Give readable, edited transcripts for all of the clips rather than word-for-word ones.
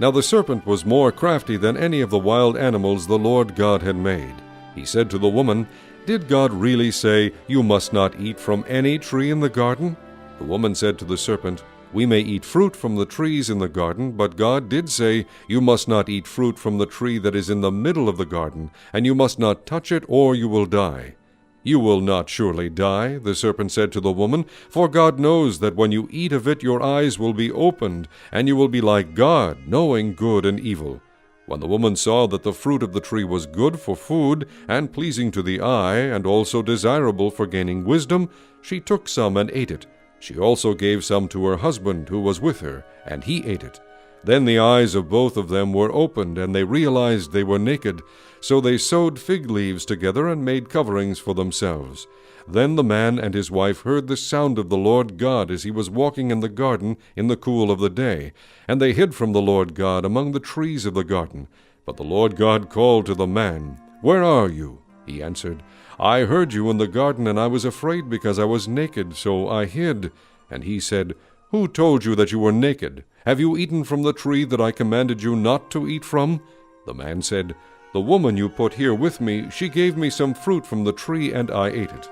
Now the serpent was more crafty than any of the wild animals the Lord God had made. He said to the woman, "Did God really say, 'You must not eat from any tree in the garden'?" The woman said to the serpent, "We may eat fruit from the trees in the garden, but God did say, 'You must not eat fruit from the tree that is in the middle of the garden, and you must not touch it, or you will die.'" "You will not surely die," the serpent said to the woman, "for God knows that when you eat of it your eyes will be opened, and you will be like God, knowing good and evil." When the woman saw that the fruit of the tree was good for food, and pleasing to the eye, and also desirable for gaining wisdom, she took some and ate it. She also gave some to her husband who was with her, and he ate it. Then the eyes of both of them were opened, and they realized they were naked. So they sewed fig leaves together and made coverings for themselves. Then the man and his wife heard the sound of the Lord God as he was walking in the garden in the cool of the day. And they hid from the Lord God among the trees of the garden. But the Lord God called to the man, "Where are you?" He answered, "I heard you in the garden, and I was afraid because I was naked, so I hid." And he said, "Who told you that you were naked? Have you eaten from the tree that I commanded you not to eat from?" The man said, "The woman you put here with me, she gave me some fruit from the tree, and I ate it."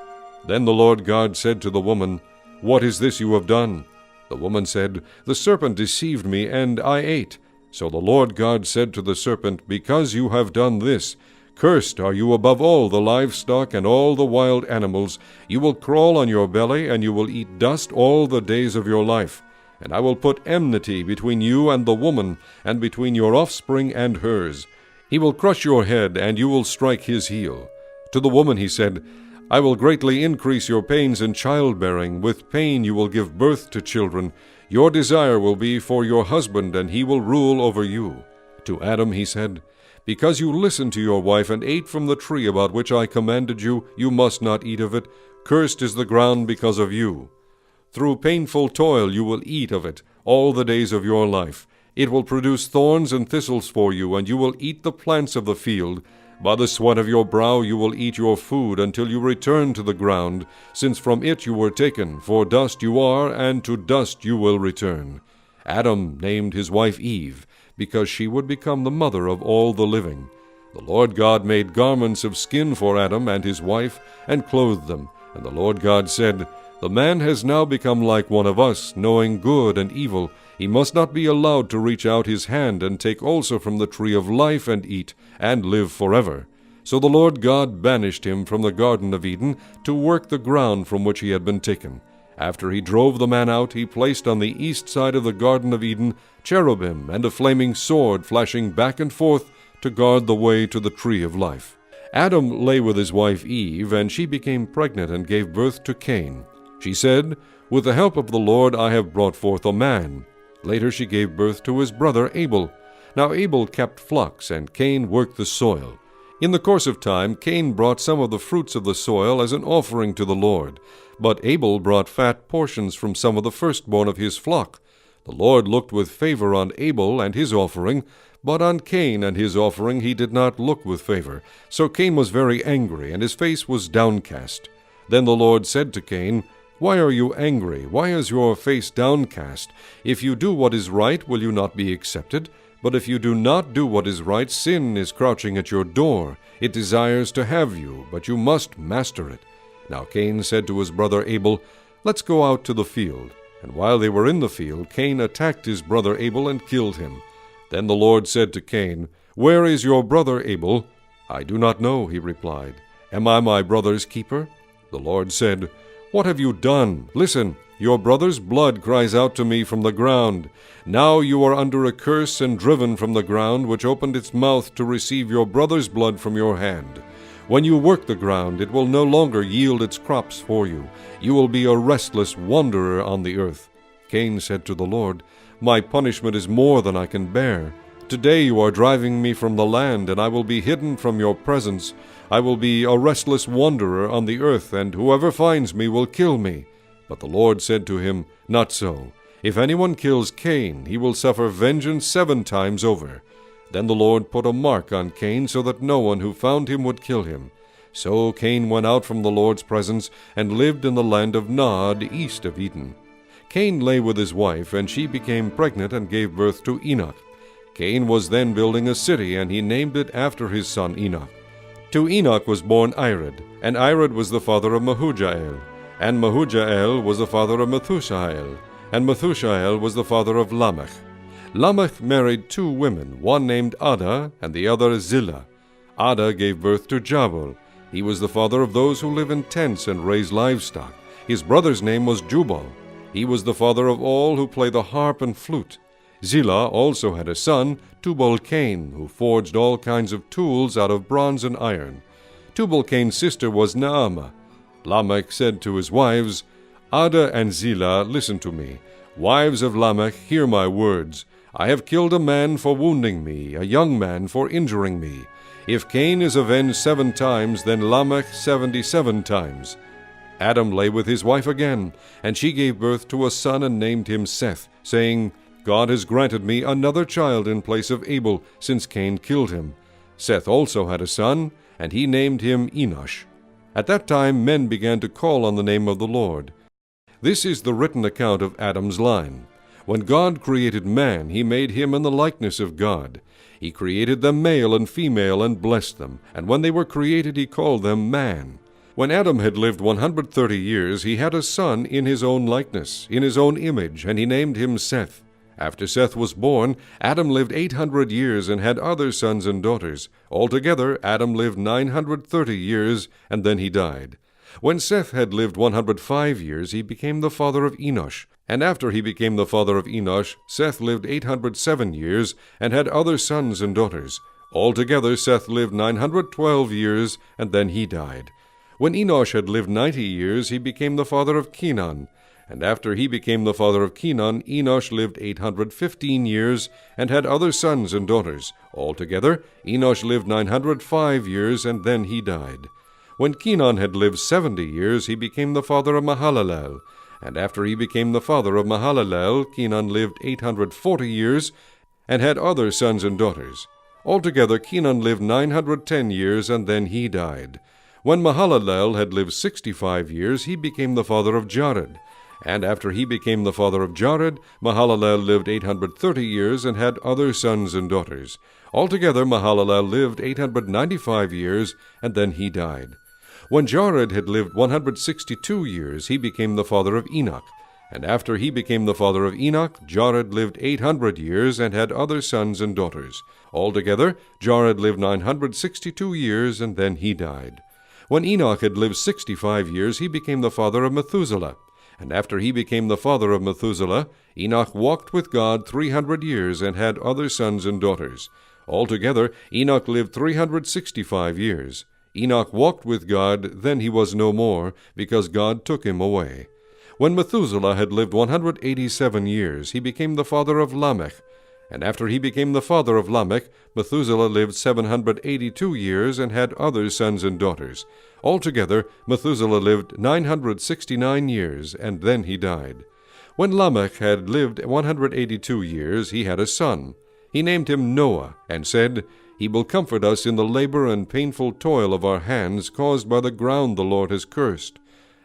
Then the Lord God said to the woman, "What is this you have done?" The woman said, "The serpent deceived me, and I ate." So the Lord God said to the serpent, "Because you have done this, cursed are you above all the livestock and all the wild animals. You will crawl on your belly, and you will eat dust all the days of your life. And I will put enmity between you and the woman, and between your offspring and hers. He will crush your head, and you will strike his heel." To the woman he said, "I will greatly increase your pains in childbearing. With pain you will give birth to children. Your desire will be for your husband, and he will rule over you." To Adam he said, "Because you listened to your wife and ate from the tree about which I commanded you, you must not eat of it. Cursed is the ground because of you. Through painful toil you will eat of it all the days of your life. It will produce thorns and thistles for you, and you will eat the plants of the field. By the sweat of your brow you will eat your food until you return to the ground, since from it you were taken, for dust you are, and to dust you will return." Adam named his wife Eve, because she would become the mother of all the living. The Lord God made garments of skin for Adam and his wife, and clothed them. And the Lord God said, "The man has now become like one of us, knowing good and evil. He must not be allowed to reach out his hand and take also from the tree of life and eat, and live forever." So the Lord God banished him from the Garden of Eden to work the ground from which he had been taken. After he drove the man out, he placed on the east side of the Garden of Eden cherubim and a flaming sword flashing back and forth to guard the way to the tree of life. Adam lay with his wife Eve, and she became pregnant and gave birth to Cain. She said, "With the help of the Lord I have brought forth a man." Later she gave birth to his brother Abel. Now Abel kept flocks, and Cain worked the soil. In the course of time Cain brought some of the fruits of the soil as an offering to the Lord, but Abel brought fat portions from some of the firstborn of his flock. The Lord looked with favor on Abel and his offering, but on Cain and his offering he did not look with favor. So Cain was very angry, and his face was downcast. Then the Lord said to Cain, "Why are you angry? Why is your face downcast? If you do what is right, will you not be accepted? But if you do not do what is right, sin is crouching at your door. It desires to have you, but you must master it." Now Cain said to his brother Abel, "Let's go out to the field." And while they were in the field, Cain attacked his brother Abel and killed him. Then the Lord said to Cain, "Where is your brother Abel?" "I do not know," he replied. "Am I my brother's keeper?" The Lord said, "What have you done? Listen, your brother's blood cries out to me from the ground. Now you are under a curse and driven from the ground, which opened its mouth to receive your brother's blood from your hand. When you work the ground, it will no longer yield its crops for you. You will be a restless wanderer on the earth." Cain said to the Lord, "My punishment is more than I can bear. Today you are driving me from the land, and I will be hidden from your presence. I will be a restless wanderer on the earth, and whoever finds me will kill me." But the Lord said to him, "Not so. If anyone kills Cain, he will suffer vengeance 7 times over." Then the Lord put a mark on Cain, so that no one who found him would kill him. So Cain went out from the Lord's presence, and lived in the land of Nod, east of Eden. Cain lay with his wife, and she became pregnant and gave birth to Enoch. Cain was then building a city, and he named it after his son Enoch. To Enoch was born Irad, and Irad was the father of Mehujael, and Mehujael was the father of Methushael, and Methushael was the father of Lamech. Lamech married two women, one named Ada, and the other Zillah. Ada gave birth to Jabal. He was the father of those who live in tents and raise livestock. His brother's name was Jubal. He was the father of all who play the harp and flute. Zillah also had a son, Tubal-Cain, who forged all kinds of tools out of bronze and iron. Tubal-Cain's sister was Naamah. Lamech said to his wives, Ada and Zillah, listen to me. Wives of Lamech, hear my words. I have killed a man for wounding me, a young man for injuring me. If Cain is avenged 7 times, then Lamech 77 times. Adam lay with his wife again, and she gave birth to a son and named him Seth, saying, God has granted me another child in place of Abel, since Cain killed him. Seth also had a son, and he named him Enosh. At that time men began to call on the name of the Lord. This is the written account of Adam's line. When God created man, he made him in the likeness of God. He created them male and female and blessed them, and when they were created he called them man. When Adam had lived 130 years, he had a son in his own likeness, in his own image, and he named him Seth. After Seth was born, Adam lived 800 years and had other sons and daughters. Altogether, Adam lived 930 years, and then he died. When Seth had lived 105 years, he became the father of Enosh. And after he became the father of Enosh, Seth lived 807 years and had other sons and daughters. Altogether, Seth lived 912 years, and then he died. When Enosh had lived 90 years, he became the father of Canaan. And after he became the father of Canaan, Enosh lived 815 years and had other sons and daughters. Altogether, Enosh lived 905 years, and then he died. When Canaan had lived 70 years, he became the father of Mahalalel. And after he became the father of Mahalalel, Canaan lived 840 years and had other sons and daughters. Altogether, Canaan lived 910 years, and then he died. When Mahalalel had lived 65 years, he became the father of Jared. And after he became the father of Jared, Mahalalel lived 830 years and had other sons and daughters. Altogether, Mahalalel lived 895 years, and then he died. When Jared had lived 162 years, he became the father of Enoch. And after he became the father of Enoch, Jared lived 800 years and had other sons and daughters. Altogether, Jared lived 962 years, and then he died. When Enoch had lived 65 years, he became the father of Methuselah. And after he became the father of Methuselah, Enoch walked with God 300 years and had other sons and daughters. Altogether, Enoch lived 365 years. Enoch walked with God, then he was no more, because God took him away. When Methuselah had lived 187 years, he became the father of Lamech. And after he became the father of Lamech, Methuselah lived 782 years and had other sons and daughters. Altogether, Methuselah lived 969 years, and then he died. When Lamech had lived 182 years, he had a son. He named him Noah, and said, He will comfort us in the labor and painful toil of our hands caused by the ground the Lord has cursed.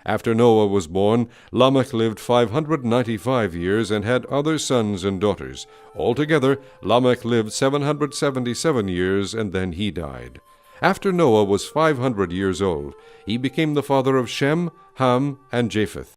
After Noah was born, Lamech lived 595 years and had other sons and daughters. Altogether, Lamech lived 777 years, and then he died. After Noah was 500 years old, he became the father of Shem, Ham, and Japheth.